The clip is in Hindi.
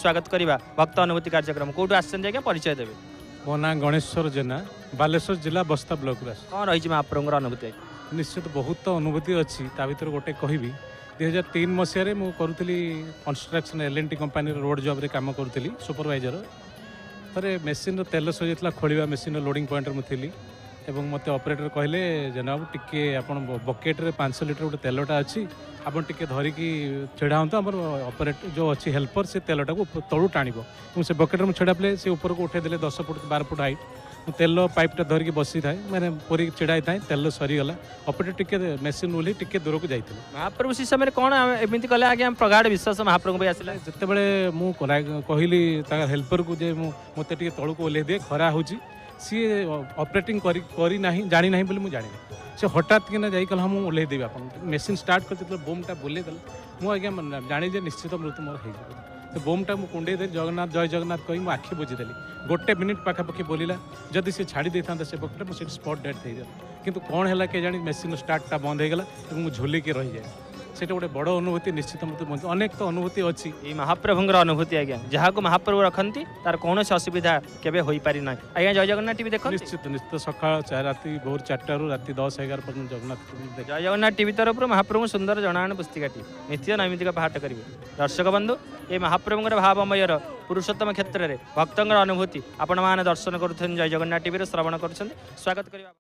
स्वागत करवा भक्त अनुभूति कार्यक्रम कौटू आज्ञा परिचय देवे मो ना गणेश्वर जेना बालेश्वर जिला बस्ता ब्लॉक कौन रही महाप्रभुर अनुभूति निश्चित बहुत अनुभूति अच्छी ता भर गोटे कहबी 2003 मसीह मुझे करूली construction L&T company road job रे काम करूली सुपरवाइजर थे मेसीन तेल सजाइला खोलिया मेसीन लोडिंग पॉइंट मुझे एवं मत ऑपरेटर कहले जनाब टिके आपन बकेट रे 500 लीटर गोटे तेलटा अच्छी आपन टिके धरिकी छेड़ा हूँ आम ऑपरेटर जो अच्छी हेल्पर से तेलटा को तलू टाणब से बकेट में छेड़ा पे से ऊपर को उठे देले 10 फुट 12 फुट हाइट तेल पाइपटा धरिकी बसी थाए मैंने पूरी चिड़ाई थाए तेल सरीगला ऑपरेटर टिके मेसीन ओह्ल टिके दूर को जाइए महाप्रभु से समय कौन एमती कले आगे प्रगाढ़ विश्वास महाप्रभु आसला जितेबले मुझे कहली हेल्पर को जे मत टे तलू को ओह्लई दिए खरा हो सी ऑपरेटिंग करी नहीं जानी नहीं बोली मुझे जानी से हठात कि जाई कहला हम ओह्लई देवी आप मेसीन स्टार्ट कर बोमटा बुले मुझे जानी जे निश्चित मृत्यु मोर हो बोमटा मुझे कुंडे दे जगन्नाथ जय जगन्नाथ कही मुझे आखि बुझीदेली गोटे मिनिट पाखापाखि बोलिला जदि से छाड़ी देता से बकेट मुझे स्पॉट डेथ हो जाए किंतु कौन है के जानी मेसीन स्टार्टा बंद होगला मुझे झुलिकी रही जाए से गोटे बड़ अनुभूति निश्चित मत अनेक तो अनुभूति अच्छी ये महाप्रभुर अनुभूति आज्ञा जहाँ को महाप्रभु रखती तार कौन असुविधा केवे हो पारि ना आज्ञा जय जगन्नाथ टीवी देख निश्चित निश्चित सका राति भोर 4 रु राति 10-11 पर्यटन जगन्नाथ जय जगन्नाथ टीवी तरफ महाप्रभु सुंदर जनाण पुस्तिकाटी नित्य नैमितिक पाठ करेंगे दर्शक बंधु ये महाप्रभुर भावमयर पुरुषोत्तम क्षेत्र में भक्तर अनुभूति आपण मैंने दर्शन कर जय जगन्नाथ टीवी श्रवण कर स्वागत करवा।